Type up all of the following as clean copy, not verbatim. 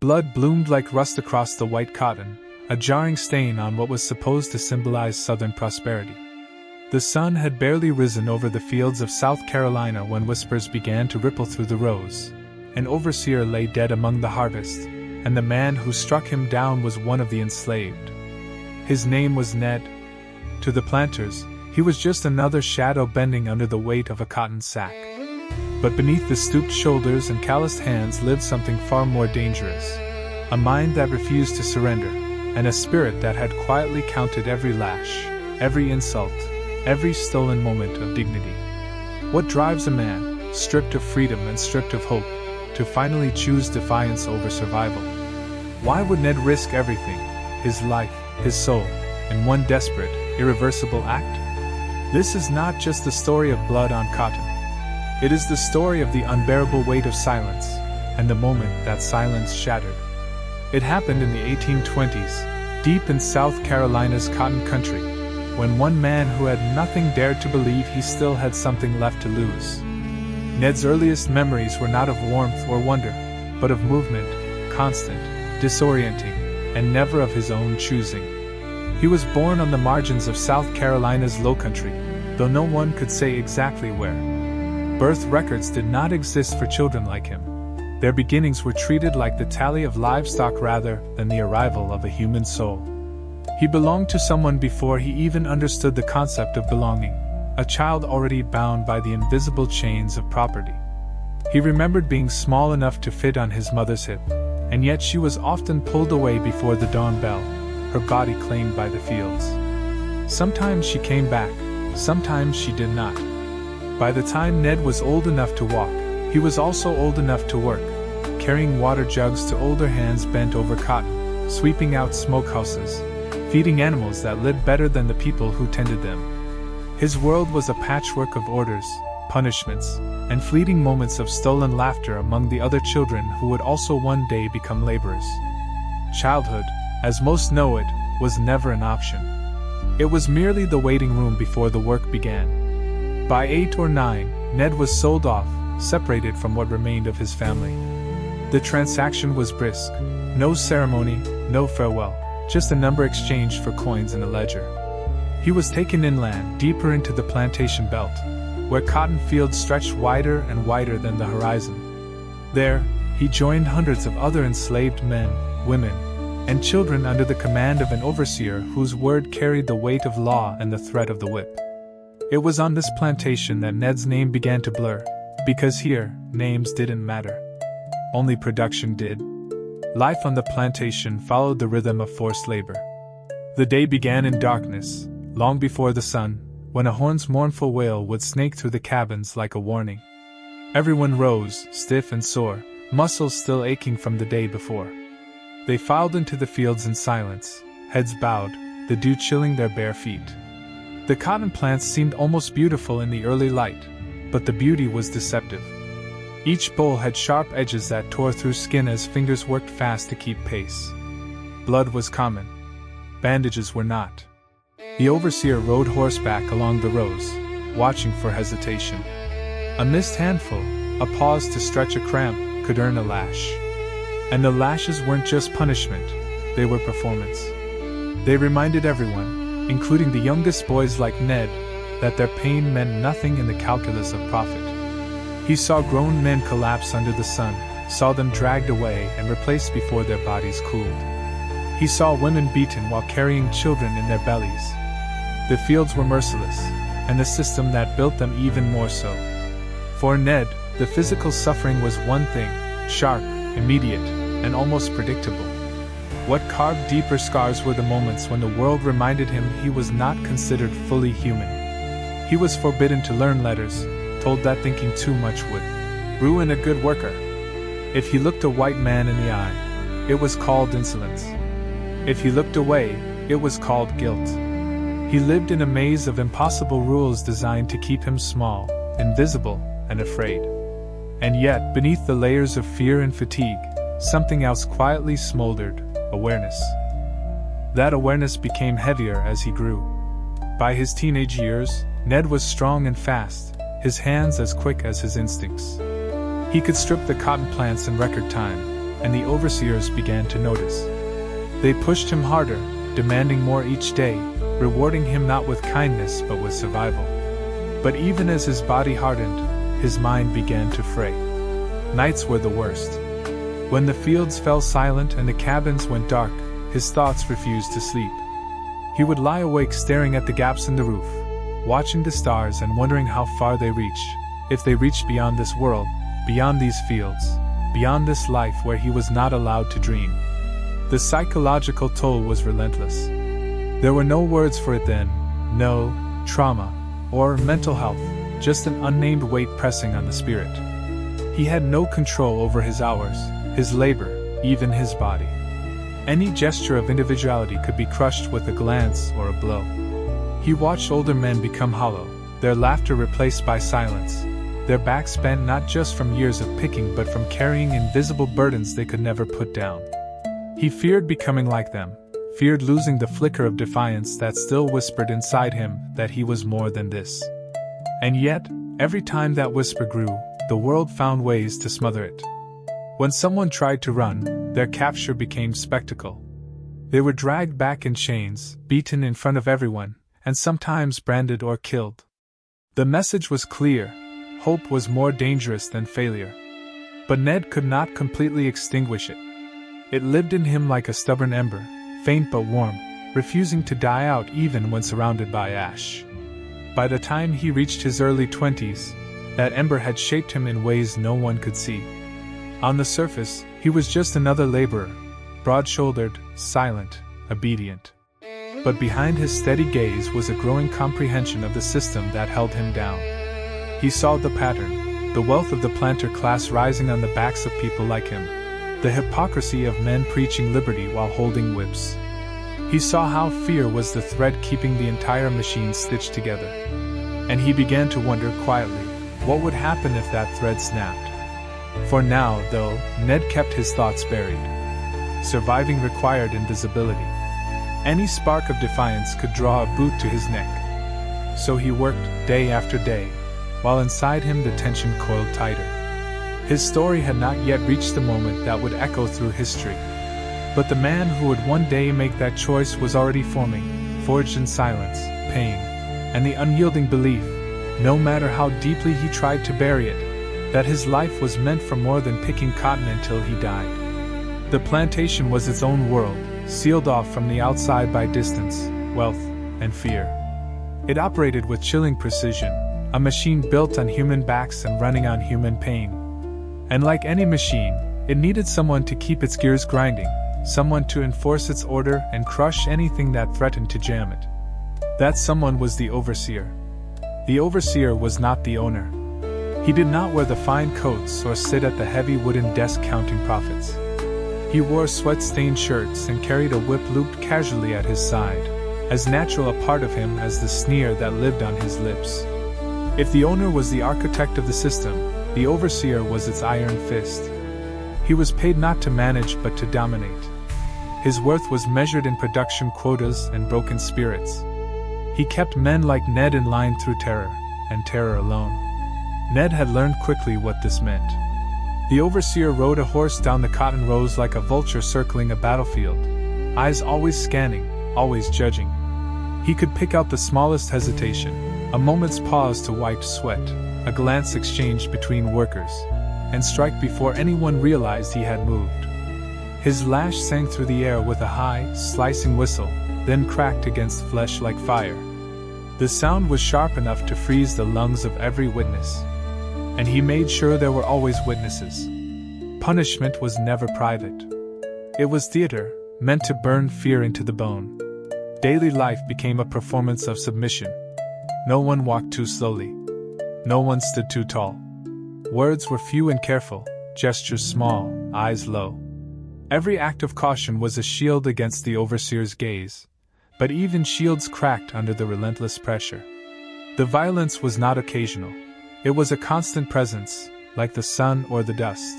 Blood bloomed like rust across the white cotton, a jarring stain on what was supposed to symbolize Southern prosperity. The sun had barely risen over the fields of South Carolina when whispers began to ripple through the rows. An overseer lay dead among the harvest, and the man who struck him down was one of the enslaved. His name was Ned. To the planters, he was just another shadow bending under the weight of a cotton sack. But beneath the stooped shoulders and calloused hands lived something far more dangerous. A mind that refused to surrender, and a spirit that had quietly counted every lash, every insult, every stolen moment of dignity. What drives a man, stripped of freedom and stripped of hope, to finally choose defiance over survival? Why would Ned risk everything, his life, his soul, in one desperate, irreversible act? This is not just the story of blood on cotton. It is the story of the unbearable weight of silence, and the moment that silence shattered. It happened in the 1820s, deep in South Carolina's cotton country, when one man who had nothing dared to believe he still had something left to lose. Ned's earliest memories were not of warmth or wonder, but of movement, constant, disorienting, and never of his own choosing. He was born on the margins of South Carolina's lowcountry, though no one could say exactly where. Birth records did not exist for children like him. Their beginnings were treated like the tally of livestock rather than the arrival of a human soul. He belonged to someone before he even understood the concept of belonging, a child already bound by the invisible chains of property. He remembered being small enough to fit on his mother's hip, and yet she was often pulled away before the dawn bell, her body claimed by the fields. Sometimes she came back, sometimes she did not. By the time Ned was old enough to walk, he was also old enough to work, carrying water jugs to older hands bent over cotton, sweeping out smokehouses, feeding animals that lived better than the people who tended them. His world was a patchwork of orders, punishments, and fleeting moments of stolen laughter among the other children who would also one day become laborers. Childhood, as most know it, was never an option. It was merely the waiting room before the work began. By 8 or 9, Ned was sold off, separated from what remained of his family. The transaction was brisk. No ceremony, no farewell, just a number exchanged for coins in a ledger. He was taken inland, deeper into the plantation belt, where cotton fields stretched wider and wider than the horizon. There, he joined hundreds of other enslaved men, women, and children under the command of an overseer whose word carried the weight of law and the threat of the whip. It was on this plantation that Ned's name began to blur, because here, names didn't matter. Only production did. Life on the plantation followed the rhythm of forced labor. The day began in darkness, long before the sun, when a horn's mournful wail would snake through the cabins like a warning. Everyone rose, stiff and sore, muscles still aching from the day before. They filed into the fields in silence, heads bowed, the dew chilling their bare feet. The cotton plants seemed almost beautiful in the early light, but the beauty was deceptive. Each boll had sharp edges that tore through skin as fingers worked fast to keep pace. Blood was common. Bandages were not. The overseer rode horseback along the rows, watching for hesitation. A missed handful, a pause to stretch a cramp, could earn a lash. And the lashes weren't just punishment, they were performance. They reminded everyone, including the youngest boys like Ned, that their pain meant nothing in the calculus of profit. He saw grown men collapse under the sun, saw them dragged away and replaced before their bodies cooled. He saw women beaten while carrying children in their bellies. The fields were merciless, and the system that built them even more so. For Ned, the physical suffering was one thing, sharp, immediate, and almost predictable. What carved deeper scars were the moments when the world reminded him he was not considered fully human. He was forbidden to learn letters, told that thinking too much would ruin a good worker. If he looked a white man in the eye, it was called insolence. If he looked away, it was called guilt. He lived in a maze of impossible rules designed to keep him small, invisible, and afraid. And yet, beneath the layers of fear and fatigue, something else quietly smoldered: awareness. That awareness became heavier as he grew. By his teenage years, Ned was strong and fast, his hands as quick as his instincts. He could strip the cotton plants in record time, and the overseers began to notice. They pushed him harder, demanding more each day, rewarding him not with kindness but with survival. But even as his body hardened, his mind began to fray. Nights were the worst. When the fields fell silent and the cabins went dark, his thoughts refused to sleep. He would lie awake staring at the gaps in the roof, watching the stars and wondering how far they reached, if they reached beyond this world, beyond these fields, beyond this life where he was not allowed to dream. The psychological toll was relentless. There were no words for it then, no trauma or mental health, just an unnamed weight pressing on the spirit. He had no control over his hours, his labor, even his body. Any gesture of individuality could be crushed with a glance or a blow. He watched older men become hollow, their laughter replaced by silence, their backs bent not just from years of picking but from carrying invisible burdens they could never put down. He feared becoming like them, feared losing the flicker of defiance that still whispered inside him that he was more than this. And yet, every time that whisper grew, the world found ways to smother it. When someone tried to run, their capture became spectacle. They were dragged back in chains, beaten in front of everyone, and sometimes branded or killed. The message was clear: hope was more dangerous than failure. But Ned could not completely extinguish it. It lived in him like a stubborn ember, faint but warm, refusing to die out even when surrounded by ash. By the time he reached his early 20s, that ember had shaped him in ways no one could see. On the surface, he was just another laborer, broad-shouldered, silent, obedient. But behind his steady gaze was a growing comprehension of the system that held him down. He saw the pattern, the wealth of the planter class rising on the backs of people like him, the hypocrisy of men preaching liberty while holding whips. He saw how fear was the thread keeping the entire machine stitched together. And he began to wonder quietly, what would happen if that thread snapped? For now, though, Ned kept his thoughts buried. Surviving required invisibility. Any spark of defiance could draw a boot to his neck. So he worked, day after day, while inside him the tension coiled tighter. His story had not yet reached the moment that would echo through history. But the man who would one day make that choice was already forming, forged in silence, pain, and the unyielding belief, no matter how deeply he tried to bury it, that his life was meant for more than picking cotton until he died. The plantation was its own world, sealed off from the outside by distance, wealth, and fear. It operated with chilling precision, a machine built on human backs and running on human pain. And like any machine, it needed someone to keep its gears grinding, someone to enforce its order and crush anything that threatened to jam it. That someone was the overseer. The overseer was not the owner. He did not wear the fine coats or sit at the heavy wooden desk counting profits. He wore sweat-stained shirts and carried a whip looped casually at his side, as natural a part of him as the sneer that lived on his lips. If the owner was the architect of the system, the overseer was its iron fist. He was paid not to manage but to dominate. His worth was measured in production quotas and broken spirits. He kept men like Ned in line through terror, and terror alone. Ned had learned quickly what this meant. The overseer rode a horse down the cotton rows like a vulture circling a battlefield, eyes always scanning, always judging. He could pick out the smallest hesitation, a moment's pause to wipe sweat, a glance exchanged between workers, and strike before anyone realized he had moved. His lash sang through the air with a high, slicing whistle, then cracked against flesh like fire. The sound was sharp enough to freeze the lungs of every witness. And he made sure there were always witnesses. Punishment was never private. It was theater, meant to burn fear into the bone. Daily life became a performance of submission. No one walked too slowly. No one stood too tall. Words were few and careful, gestures small, eyes low. Every act of caution was a shield against the overseer's gaze, but even shields cracked under the relentless pressure. The violence was not occasional. It was a constant presence, like the sun or the dust.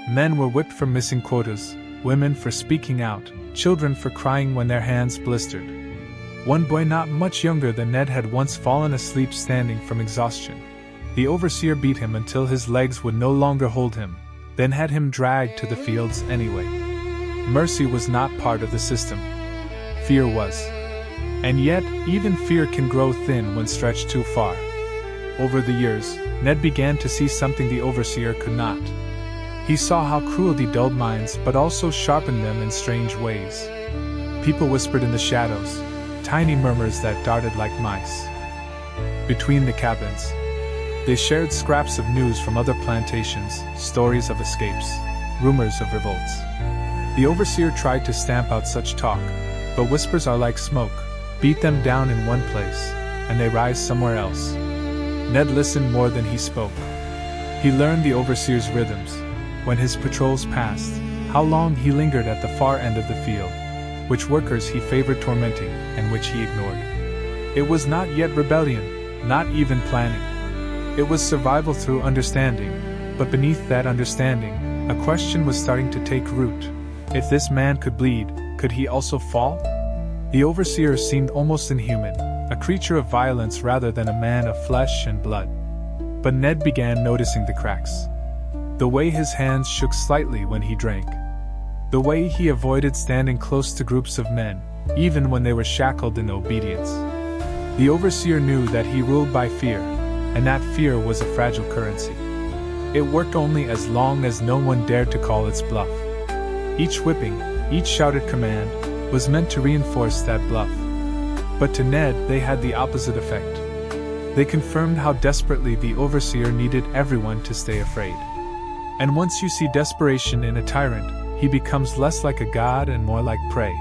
Men were whipped for missing quotas, women for speaking out, children for crying when their hands blistered. One boy not much younger than Ned had once fallen asleep standing from exhaustion. The overseer beat him until his legs would no longer hold him, then had him dragged to the fields anyway. Mercy was not part of the system. Fear was. And yet, even fear can grow thin when stretched too far. Over the years, Ned began to see something the overseer could not. He saw how cruelty dulled minds but also sharpened them in strange ways. People whispered in the shadows, tiny murmurs that darted like mice. Between the cabins, they shared scraps of news from other plantations, stories of escapes, rumors of revolts. The overseer tried to stamp out such talk, but whispers are like smoke. Beat them down in one place, and they rise somewhere else. Ned listened more than he spoke. He learned the overseer's rhythms, when his patrols passed, how long he lingered at the far end of the field, which workers he favored tormenting, and which he ignored. It was not yet rebellion, not even planning. It was survival through understanding, but beneath that understanding, a question was starting to take root. If this man could bleed, could he also fall? The overseer seemed almost inhuman, a creature of violence rather than a man of flesh and blood. But Ned began noticing the cracks. The way his hands shook slightly when he drank. The way he avoided standing close to groups of men, even when they were shackled in obedience. The overseer knew that he ruled by fear, and that fear was a fragile currency. It worked only as long as no one dared to call its bluff. Each whipping, each shouted command, was meant to reinforce that bluff. But to Ned, they had the opposite effect. They confirmed how desperately the overseer needed everyone to stay afraid. And once you see desperation in a tyrant, he becomes less like a god and more like prey.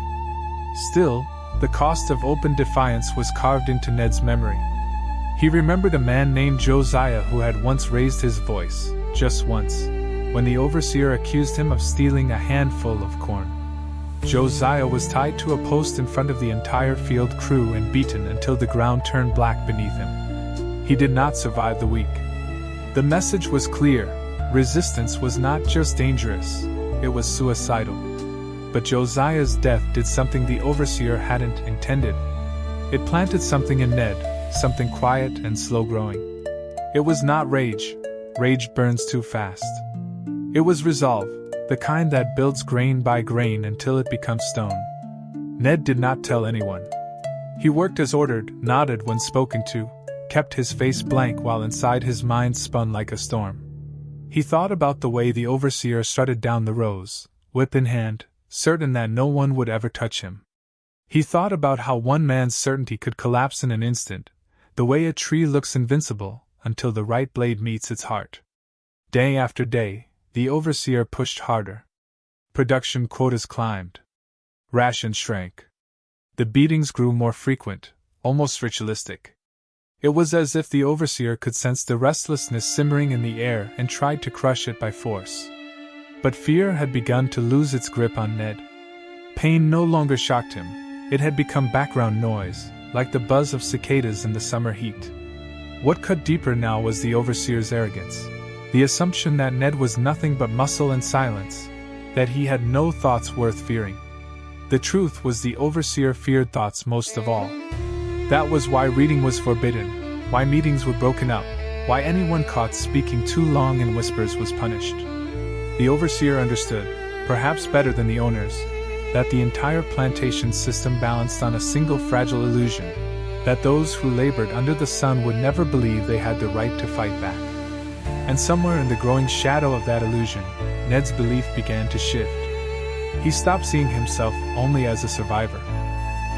Still, the cost of open defiance was carved into Ned's memory. He remembered a man named Josiah who had once raised his voice, just once, when the overseer accused him of stealing a handful of corn. Josiah was tied to a post in front of the entire field crew and beaten until the ground turned black beneath him. He did not survive the week. The message was clear: resistance was not just dangerous, it was suicidal. But Josiah's death did something the overseer hadn't intended. It planted something in Ned, something quiet and slow-growing. It was not rage. Rage burns too fast. It was resolve, the kind that builds grain by grain until it becomes stone. Ned did not tell anyone. He worked as ordered, nodded when spoken to, kept his face blank while inside his mind spun like a storm. He thought about the way the overseer strutted down the rows, whip in hand, certain that no one would ever touch him. He thought about how one man's certainty could collapse in an instant, the way a tree looks invincible until the right blade meets its heart. Day after day, the overseer pushed harder. Production quotas climbed. Rations shrank. The beatings grew more frequent, almost ritualistic. It was as if the overseer could sense the restlessness simmering in the air and tried to crush it by force. But fear had begun to lose its grip on Ned. Pain no longer shocked him. It had become background noise, like the buzz of cicadas in the summer heat. What cut deeper now was the overseer's arrogance. The assumption that Ned was nothing but muscle and silence, that he had no thoughts worth fearing. The truth was the overseer feared thoughts most of all. That was why reading was forbidden, why meetings were broken up, why anyone caught speaking too long in whispers was punished. The overseer understood, perhaps better than the owners, that the entire plantation system balanced on a single fragile illusion, that those who labored under the sun would never believe they had the right to fight back. And somewhere in the growing shadow of that illusion, Ned's belief began to shift. He stopped seeing himself only as a survivor.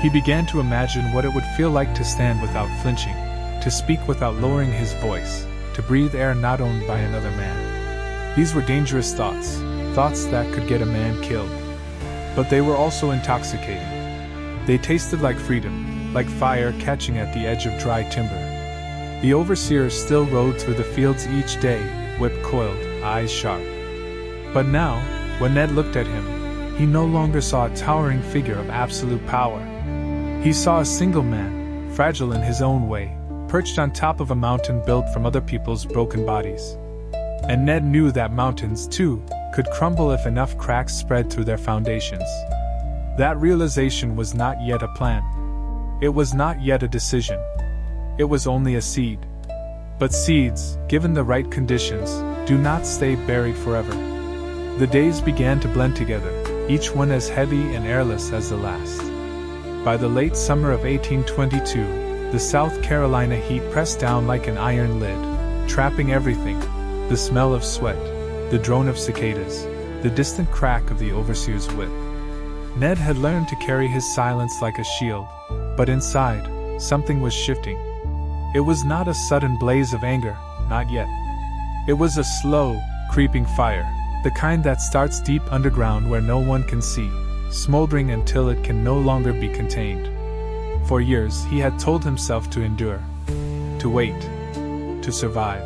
He began to imagine what it would feel like to stand without flinching, to speak without lowering his voice, to breathe air not owned by another man. These were dangerous thoughts, thoughts that could get a man killed. But they were also intoxicating. They tasted like freedom, like fire catching at the edge of dry timber. The overseer still rode through the fields each day, whip coiled, eyes sharp. But now, when Ned looked at him, he no longer saw a towering figure of absolute power. He saw a single man, fragile in his own way, perched on top of a mountain built from other people's broken bodies. And Ned knew that mountains, too, could crumble if enough cracks spread through their foundations. That realization was not yet a plan. It was not yet a decision. It was only a seed. But seeds, given the right conditions, do not stay buried forever. The days began to blend together, each one as heavy and airless as the last. By the late summer of 1822, the South Carolina heat pressed down like an iron lid, trapping everything: the smell of sweat, the drone of cicadas, the distant crack of the overseer's whip. Ned had learned to carry his silence like a shield, but inside, something was shifting. It was not a sudden blaze of anger, not yet. It was a slow, creeping fire, the kind that starts deep underground where no one can see, smoldering until it can no longer be contained. For years he had told himself to endure, to wait, to survive.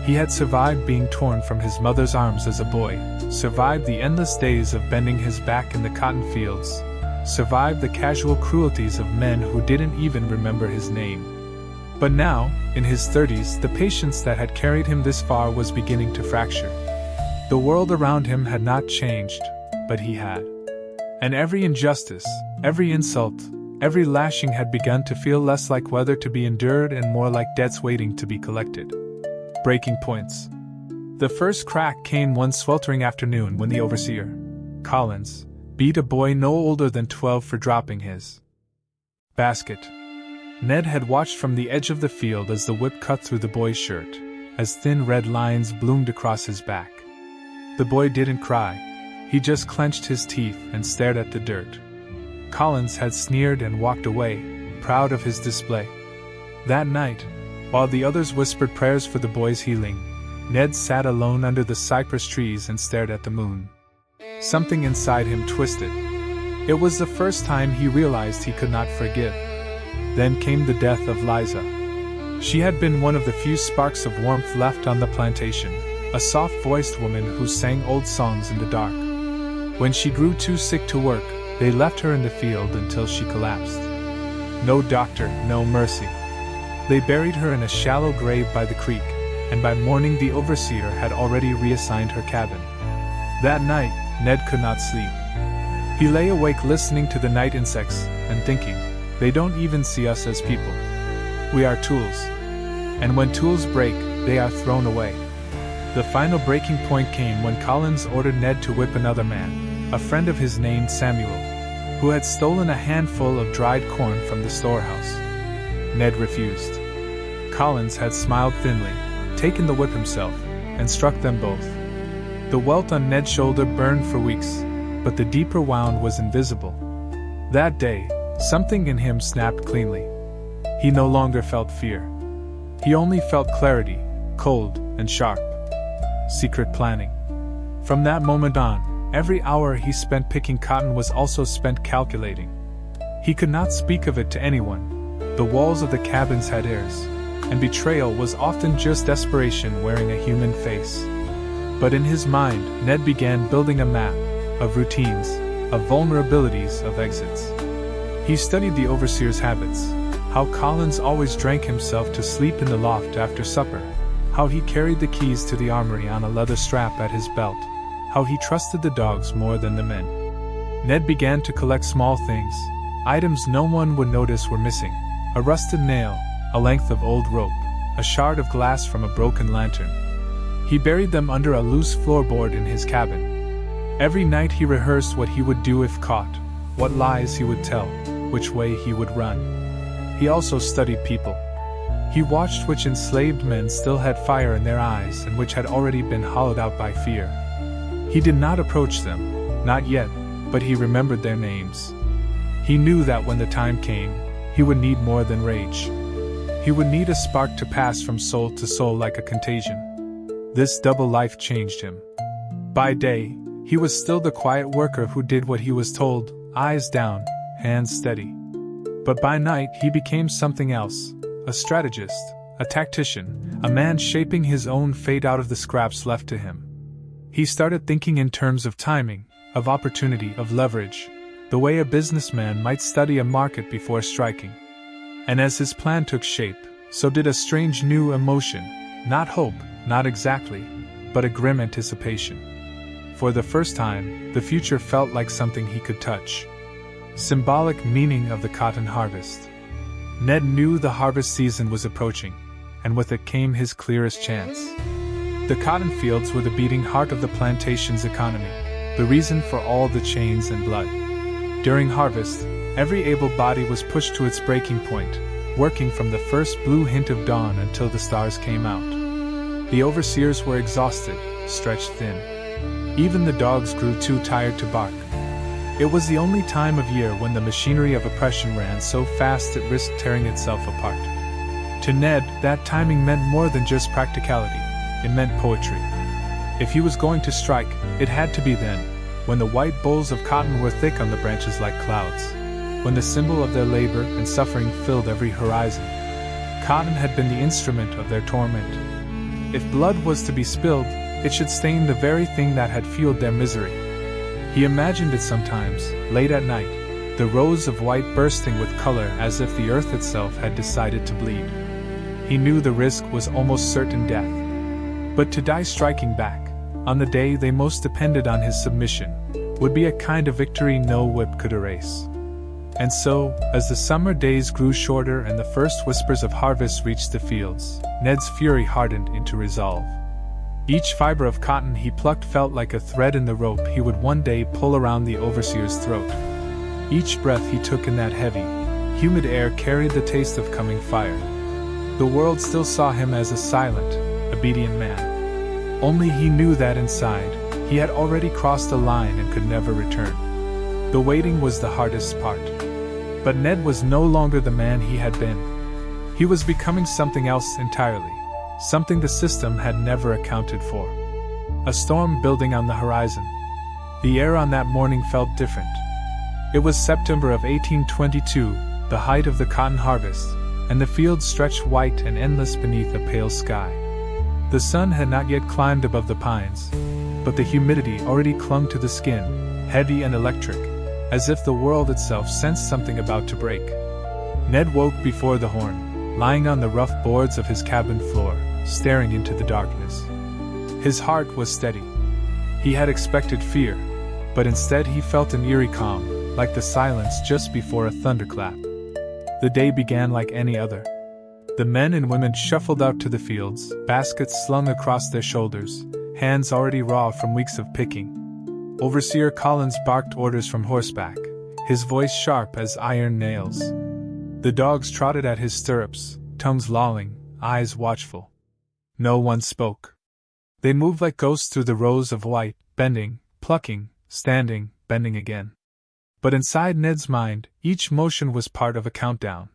He had survived being torn from his mother's arms as a boy, survived the endless days of bending his back in the cotton fields, survived the casual cruelties of men who didn't even remember his name. But now, in his 30s, the patience that had carried him this far was beginning to fracture. The world around him had not changed, but he had. And every injustice, every insult, every lashing had begun to feel less like weather to be endured and more like debts waiting to be collected. Breaking points. The first crack came one sweltering afternoon when the overseer, Collins, beat a boy no older than 12 for dropping his basket. Ned had watched from the edge of the field as the whip cut through the boy's shirt, as thin red lines bloomed across his back. The boy didn't cry. He just clenched his teeth and stared at the dirt. Collins had sneered and walked away, proud of his display. That night, while the others whispered prayers for the boy's healing, Ned sat alone under the cypress trees and stared at the moon. Something inside him twisted. It was the first time he realized he could not forgive. Then came the death of Liza. She had been one of the few sparks of warmth left on the plantation, a soft-voiced woman who sang old songs in the dark. When she grew too sick to work, they left her in the field until she collapsed. No doctor, no mercy. They buried her in a shallow grave by the creek, and by morning the overseer had already reassigned her cabin. That night, Ned could not sleep. He lay awake listening to the night insects, and thinking, they don't even see us as people. We are tools. And when tools break, they are thrown away. The final breaking point came when Collins ordered Ned to whip another man, a friend of his named Samuel, who had stolen a handful of dried corn from the storehouse. Ned refused. Collins had smiled thinly, taken the whip himself, and struck them both. The welt on Ned's shoulder burned for weeks, but the deeper wound was invisible. That day, something in him snapped cleanly. He no longer felt fear. He only felt clarity, cold and sharp. Secret planning. From that moment on, every hour he spent picking cotton was also spent calculating. He could not speak of it to anyone. The walls of the cabins had ears, and betrayal was often just desperation wearing a human face. But in his mind, Ned began building a map of routines, of vulnerabilities, of exits. He studied the overseer's habits, how Collins always drank himself to sleep in the loft after supper, how he carried the keys to the armory on a leather strap at his belt, how he trusted the dogs more than the men. Ned began to collect small things, items no one would notice were missing: a rusted nail, a length of old rope, a shard of glass from a broken lantern. He buried them under a loose floorboard in his cabin. Every night he rehearsed what he would do if caught, what lies he would tell, which way he would run. He also studied people. He watched which enslaved men still had fire in their eyes and which had already been hollowed out by fear. He did not approach them, not yet, but he remembered their names. He knew that when the time came, he would need more than rage. He would need a spark to pass from soul to soul like a contagion. This double life changed him. By day, he was still the quiet worker who did what he was told, eyes down, hands steady. But by night he became something else, a strategist, a tactician, a man shaping his own fate out of the scraps left to him. He started thinking in terms of timing, of opportunity, of leverage, the way a businessman might study a market before striking. And as his plan took shape, so did a strange new emotion, not hope, not exactly, but a grim anticipation. For the first time, the future felt like something he could touch. Symbolic meaning of the cotton harvest. Ned knew the harvest season was approaching, and with it came his clearest chance. The cotton fields were the beating heart of the plantation's economy, the reason for all the chains and blood. During harvest, every able body was pushed to its breaking point, working from the first blue hint of dawn until the stars came out. The overseers were exhausted, stretched thin. Even the dogs grew too tired to bark. It was the only time of year when the machinery of oppression ran so fast it risked tearing itself apart. To Ned, that timing meant more than just practicality, it meant poetry. If he was going to strike, it had to be then, when the white bolls of cotton were thick on the branches like clouds, when the symbol of their labor and suffering filled every horizon. Cotton had been the instrument of their torment. If blood was to be spilled, it should stain the very thing that had fueled their misery. He imagined it sometimes, late at night, the rows of white bursting with color as if the earth itself had decided to bleed. He knew the risk was almost certain death. But to die striking back, on the day they most depended on his submission, would be a kind of victory no whip could erase. And so, as the summer days grew shorter and the first whispers of harvest reached the fields, Ned's fury hardened into resolve. Each fiber of cotton he plucked felt like a thread in the rope he would one day pull around the overseer's throat. Each breath he took in that heavy, humid air carried the taste of coming fire. The world still saw him as a silent, obedient man. Only he knew that inside, he had already crossed the line and could never return. The waiting was the hardest part. But Ned was no longer the man he had been. He was becoming something else entirely. Something the system had never accounted for. A storm building on the horizon. The air on that morning felt different. It was September of 1822, the height of the cotton harvest, and the fields stretched white and endless beneath a pale sky. The sun had not yet climbed above the pines, but the humidity already clung to the skin, heavy and electric, as if the world itself sensed something about to break. Ned woke before the horn, lying on the rough boards of his cabin floor, staring into the darkness. His heart was steady. He had expected fear, but instead he felt an eerie calm, like the silence just before a thunderclap. The day began like any other. The men and women shuffled out to the fields, baskets slung across their shoulders, hands already raw from weeks of picking. Overseer Collins barked orders from horseback, his voice sharp as iron nails. The dogs trotted at his stirrups, tongues lolling, eyes watchful. No one spoke. They moved like ghosts through the rows of white, bending, plucking, standing, bending again. But inside Ned's mind, each motion was part of a countdown.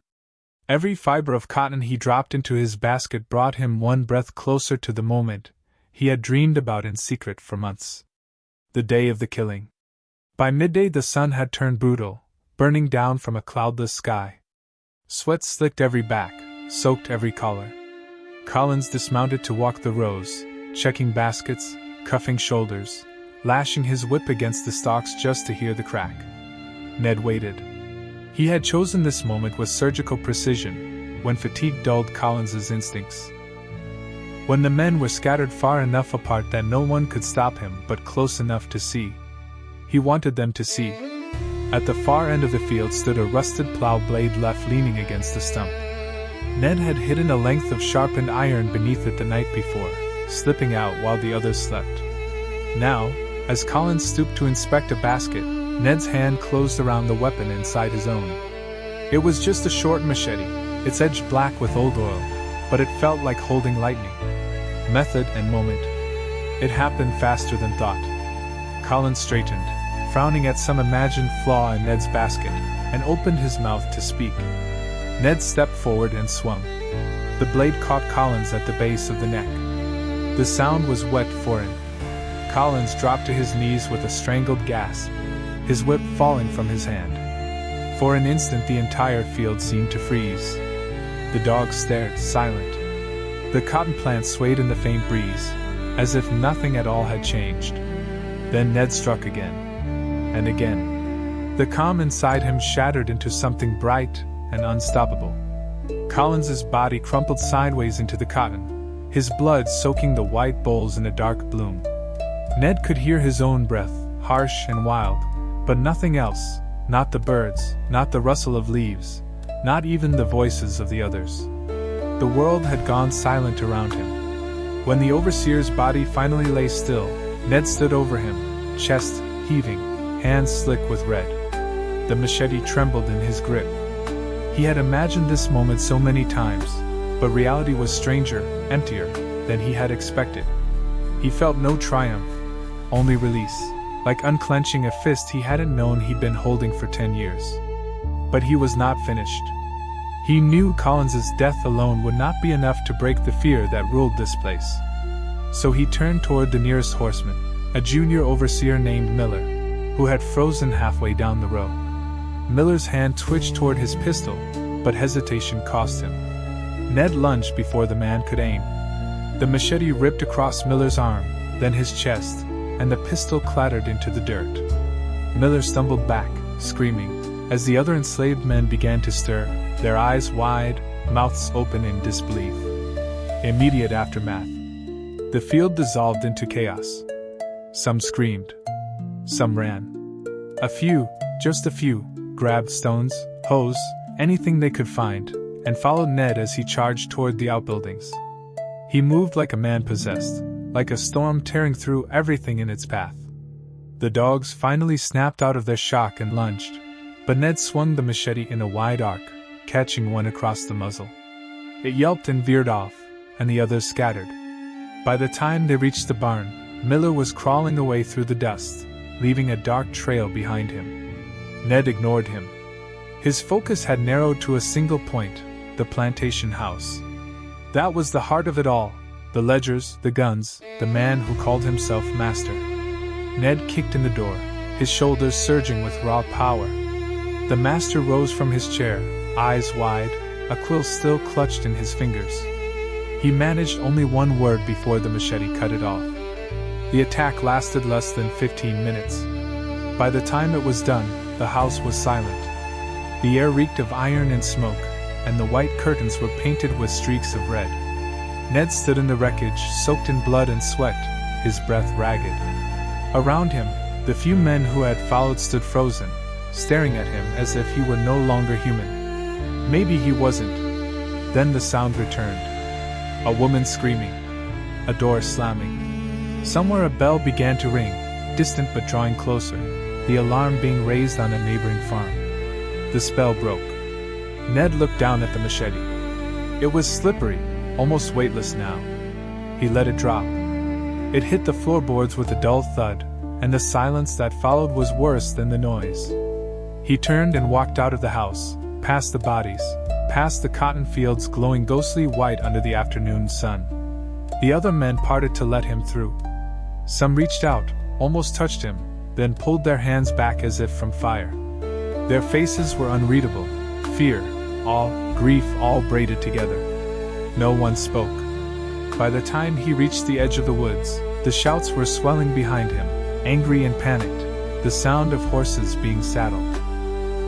Every fiber of cotton he dropped into his basket brought him one breath closer to the moment he had dreamed about in secret for months. The day of the killing. By midday the sun had turned brutal, burning down from a cloudless sky. Sweat slicked every back, soaked every collar. Collins dismounted to walk the rows, checking baskets, cuffing shoulders, lashing his whip against the stalks just to hear the crack. Ned waited. He had chosen this moment with surgical precision, when fatigue dulled Collins's instincts. When the men were scattered far enough apart that no one could stop him but close enough to see. He wanted them to see. At the far end of the field stood a rusted plow blade left leaning against the stump. Ned had hidden a length of sharpened iron beneath it the night before, slipping out while the others slept. Now, as Collins stooped to inspect a basket, Ned's hand closed around the weapon inside his own. It was just a short machete, its edge black with old oil, but it felt like holding lightning. Method and moment. It happened faster than thought. Collins straightened, frowning at some imagined flaw in Ned's basket, and opened his mouth to speak. Ned stepped forward and swung. The blade caught Collins at the base of the neck. The sound was wet for him. Collins dropped to his knees with a strangled gasp, his whip falling from his hand. For an instant the entire field seemed to freeze. The dogs stared, silent. The cotton plants swayed in the faint breeze, as if nothing at all had changed. Then Ned struck again. And again. The calm inside him shattered into something bright and unstoppable. Collins's body crumpled sideways into the cotton, his blood soaking the white bolls in a dark bloom. Ned could hear his own breath, harsh and wild, but nothing else, not the birds, not the rustle of leaves, not even the voices of the others. The world had gone silent around him. When the overseer's body finally lay still, Ned stood over him, chest heaving, hands slick with red. The machete trembled in his grip. He had imagined this moment so many times, but reality was stranger, emptier, than he had expected. He felt no triumph, only release, like unclenching a fist he hadn't known he'd been holding for 10 years. But he was not finished. He knew Collins's death alone would not be enough to break the fear that ruled this place. So he turned toward the nearest horseman, a junior overseer named Miller, who had frozen halfway down the row. Miller's hand twitched toward his pistol, but hesitation cost him. Ned lunged before the man could aim. The machete ripped across Miller's arm, then his chest, and the pistol clattered into the dirt. Miller stumbled back, screaming, as the other enslaved men began to stir, their eyes wide, mouths open in disbelief. Immediate aftermath. The field dissolved into chaos. Some screamed. Some ran. A few, just a few, grabbed stones, hoes, anything they could find, and followed Ned as he charged toward the outbuildings. He moved like a man possessed, like a storm tearing through everything in its path. The dogs finally snapped out of their shock and lunged, but Ned swung the machete in a wide arc, catching one across the muzzle. It yelped and veered off, and the others scattered. By the time they reached the barn, Miller was crawling away through the dust, leaving a dark trail behind him. Ned ignored him. His focus had narrowed to a single point, the plantation house. That was the heart of it all, the ledgers, the guns, the man who called himself master. Ned kicked in the door, his shoulders surging with raw power. The master rose from his chair, eyes wide, a quill still clutched in his fingers. He managed only one word before the machete cut it off. The attack lasted less than 15 minutes. By the time it was done, the house was silent. The air reeked of iron and smoke, and the white curtains were painted with streaks of red. Ned stood in the wreckage, soaked in blood and sweat, his breath ragged. Around him, the few men who had followed stood frozen, staring at him as if he were no longer human. Maybe he wasn't. Then the sound returned. A woman screaming. A door slamming. Somewhere a bell began to ring, distant but drawing closer, the alarm being raised on a neighboring farm. The spell broke. Ned looked down at the machete. It was slippery, almost weightless now. He let it drop. It hit the floorboards with a dull thud, and the silence that followed was worse than the noise. He turned and walked out of the house, past the bodies, past the cotton fields glowing ghostly white under the afternoon sun. The other men parted to let him through. Some reached out, almost touched him, then pulled their hands back as if from fire. Their faces were unreadable, fear, awe, grief all braided together. No one spoke. By the time he reached the edge of the woods, the shouts were swelling behind him, angry and panicked, the sound of horses being saddled.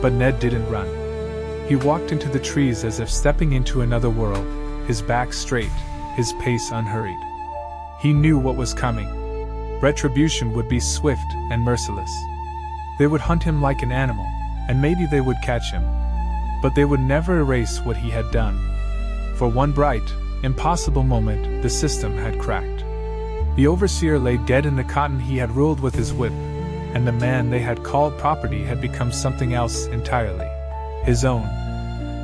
But Ned didn't run. He walked into the trees as if stepping into another world, his back straight, his pace unhurried. He knew what was coming. Retribution would be swift and merciless. They would hunt him like an animal, and maybe they would catch him. But they would never erase what he had done. For one bright, impossible moment, the system had cracked. The overseer lay dead in the cotton he had ruled with his whip, and the man they had called property had become something else entirely. His own.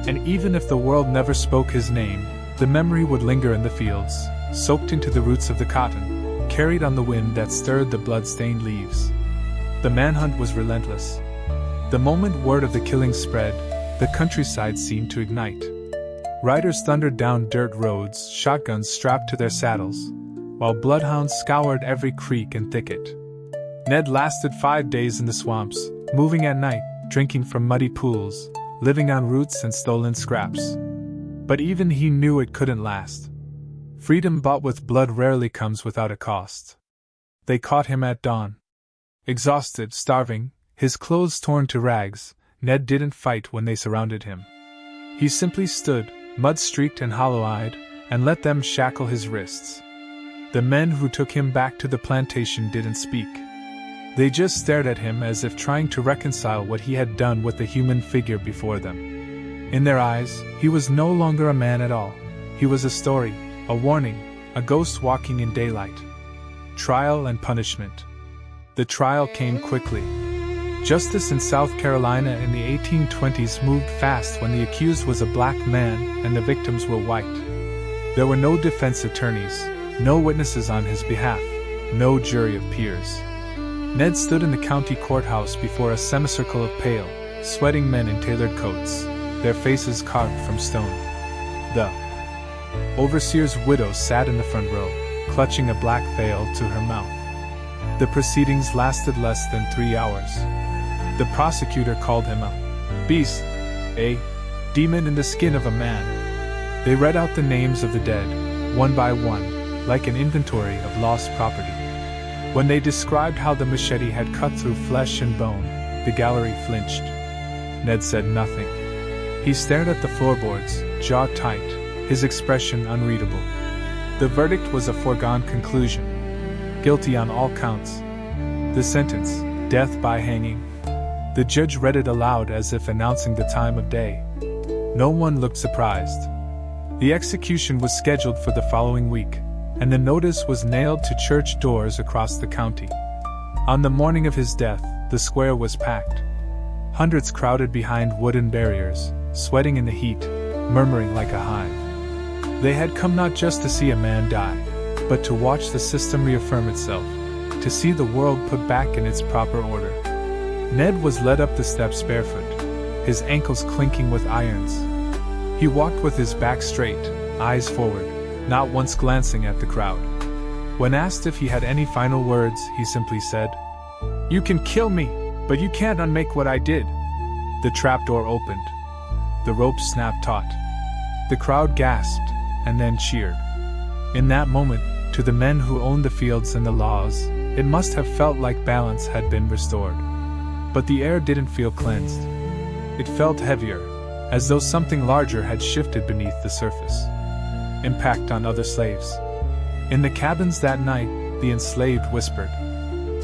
And even if the world never spoke his name, the memory would linger in the fields, soaked into the roots of the cotton, carried on the wind that stirred the blood-stained leaves. The manhunt was relentless. The moment word of the killing spread, the countryside seemed to ignite. Riders thundered down dirt roads, shotguns strapped to their saddles, while bloodhounds scoured every creek and thicket. Ned lasted 5 days in the swamps, moving at night, drinking from muddy pools, living on roots and stolen scraps. But even he knew it couldn't last. Freedom bought with blood rarely comes without a cost. They caught him at dawn. Exhausted, starving, his clothes torn to rags, Ned didn't fight when they surrounded him. He simply stood, mud-streaked and hollow-eyed, and let them shackle his wrists. The men who took him back to the plantation didn't speak. They just stared at him as if trying to reconcile what he had done with the human figure before them. In their eyes, he was no longer a man at all. He was a story, a warning, a ghost walking in daylight. Trial and punishment. The trial came quickly. Justice in South Carolina in the 1820s moved fast when the accused was a black man and the victims were white. There were no defense attorneys, no witnesses on his behalf, no jury of peers. Ned stood in the county courthouse before a semicircle of pale, sweating men in tailored coats, their faces carved from stone. The overseer's widow sat in the front row, clutching a black veil to her mouth. The proceedings lasted less than 3 hours. The prosecutor called him a beast, a demon in the skin of a man. They read out the names of the dead, one by one, like an inventory of lost property. When they described how the machete had cut through flesh and bone, the gallery flinched. Ned said nothing. He stared at the floorboards, jaw tight, his expression unreadable. The verdict was a foregone conclusion. Guilty on all counts. The sentence, death by hanging. The judge read it aloud as if announcing the time of day. No one looked surprised. The execution was scheduled for the following week, and the notice was nailed to church doors across the county. On the morning of his death, the square was packed. Hundreds crowded behind wooden barriers, sweating in the heat, murmuring like a hive. They had come not just to see a man die, but to watch the system reaffirm itself, to see the world put back in its proper order. Ned was led up the steps barefoot, his ankles clinking with irons. He walked with his back straight, eyes forward, not once glancing at the crowd. When asked if he had any final words, he simply said, "You can kill me, but you can't unmake what I did." The trapdoor opened. The rope snapped taut. The crowd gasped, and then cheered. In that moment, to the men who owned the fields and the laws, it must have felt like balance had been restored. But the air didn't feel cleansed. It felt heavier, as though something larger had shifted beneath the surface. Impact on other slaves. In the cabins that night, the enslaved whispered.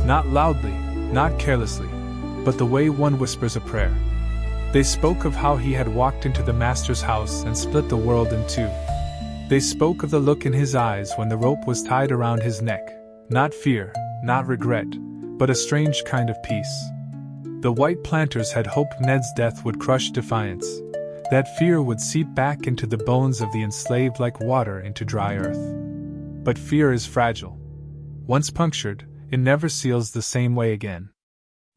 Not loudly, not carelessly, but the way one whispers a prayer. They spoke of how he had walked into the master's house and split the world in two. They spoke of the look in his eyes when the rope was tied around his neck. Not fear, not regret, but a strange kind of peace. The white planters had hoped Ned's death would crush defiance, that fear would seep back into the bones of the enslaved like water into dry earth. But fear is fragile. Once punctured, it never seals the same way again.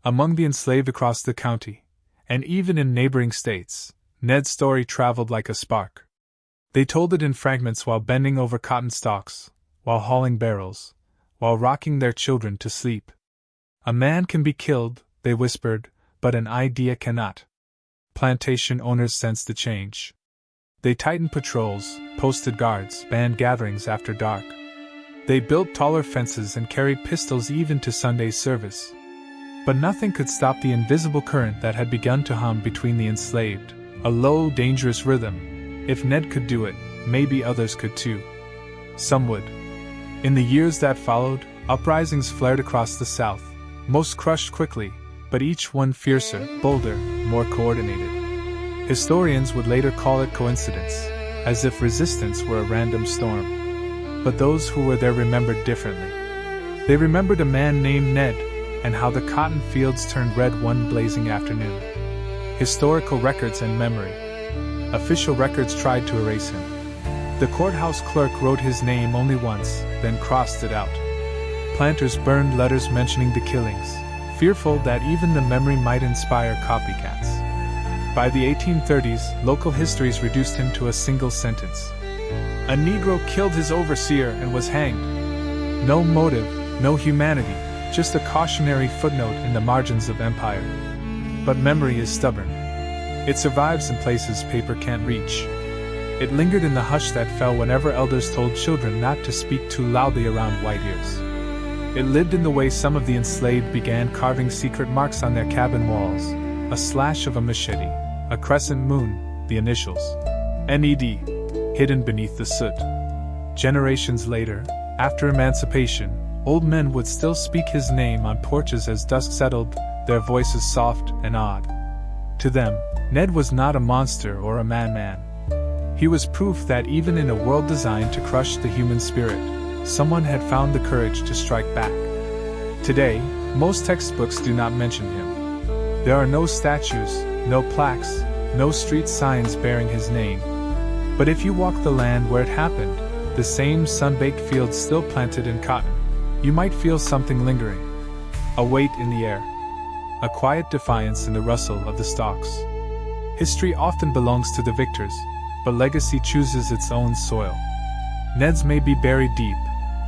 Among the enslaved across the county, and even in neighboring states, Ned's story traveled like a spark. They told it in fragments while bending over cotton stalks, while hauling barrels, while rocking their children to sleep. A man can be killed, they whispered, but an idea cannot. Plantation owners sensed the change. They tightened patrols, posted guards, banned gatherings after dark. They built taller fences and carried pistols even to Sunday service. But nothing could stop the invisible current that had begun to hum between the enslaved, a low, dangerous rhythm. If Ned could do it, maybe others could too. Some would. In the years that followed, uprisings flared across the South, most crushed quickly, but each one fiercer, bolder, more coordinated. Historians would later call it coincidence, as if resistance were a random storm. But those who were there remembered differently. They remembered a man named Ned, and how the cotton fields turned red one blazing afternoon. Historical records and memory. Official records tried to erase him. The courthouse clerk wrote his name only once, then crossed it out. Planters burned letters mentioning the killings, fearful that even the memory might inspire copycats. By the 1830s, local histories reduced him to a single sentence. A Negro killed his overseer and was hanged. No motive, no humanity, just a cautionary footnote in the margins of empire. But memory is stubborn. It survives in places paper can't reach. It lingered in the hush that fell whenever elders told children not to speak too loudly around white ears. It lived in the way some of the enslaved began carving secret marks on their cabin walls, a slash of a machete, a crescent moon, the initials, NED, hidden beneath the soot. Generations later, after emancipation, old men would still speak his name on porches as dusk settled, their voices soft and odd. To them, Ned was not a monster or a madman. He was proof that even in a world designed to crush the human spirit, someone had found the courage to strike back. Today, most textbooks do not mention him. There are no statues, no plaques, no street signs bearing his name. But if you walk the land where it happened, the same sun-baked fields still planted in cotton, you might feel something lingering. A weight in the air. A quiet defiance in the rustle of the stalks. History often belongs to the victors, but legacy chooses its own soil. Ned's may be buried deep,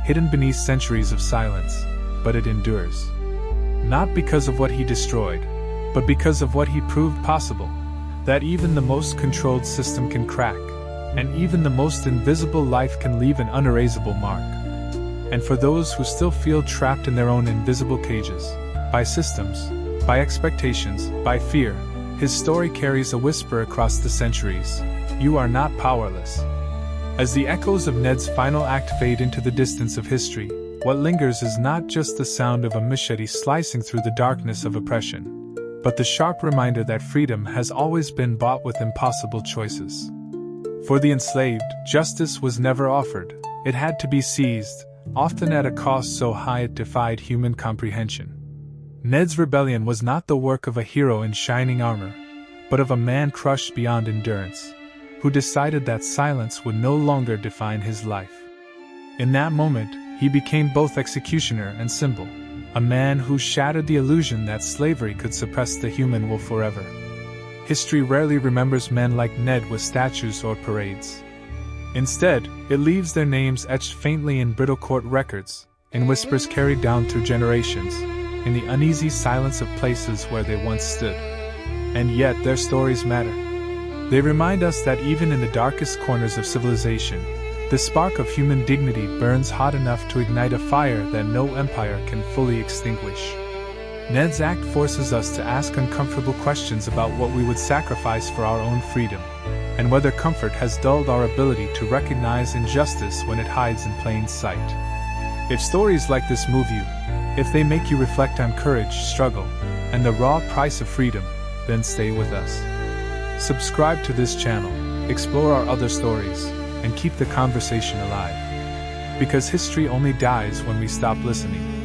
hidden beneath centuries of silence, but it endures. Not because of what he destroyed, but because of what he proved possible, that even the most controlled system can crack, and even the most invisible life can leave an unerasable mark. And for those who still feel trapped in their own invisible cages, by systems, by expectations, by fear, his story carries a whisper across the centuries: you are not powerless. As the echoes of Ned's final act fade into the distance of history, what lingers is not just the sound of a machete slicing through the darkness of oppression, but the sharp reminder that freedom has always been bought with impossible choices. For the enslaved, justice was never offered. It had to be seized, often at a cost so high it defied human comprehension. Ned's rebellion was not the work of a hero in shining armor, but of a man crushed beyond endurance, who decided that silence would no longer define his life. In that moment, he became both executioner and symbol, a man who shattered the illusion that slavery could suppress the human will forever. History rarely remembers men like Ned with statues or parades. Instead, it leaves their names etched faintly in brittle court records, in whispers carried down through generations, in the uneasy silence of places where they once stood. And yet their stories matter. They remind us that even in the darkest corners of civilization, the spark of human dignity burns hot enough to ignite a fire that no empire can fully extinguish. Ned's act forces us to ask uncomfortable questions about what we would sacrifice for our own freedom, and whether comfort has dulled our ability to recognize injustice when it hides in plain sight. If stories like this move you, if they make you reflect on courage, struggle, and the raw price of freedom, then stay with us. Subscribe to this channel, explore our other stories, and keep the conversation alive. Because history only dies when we stop listening.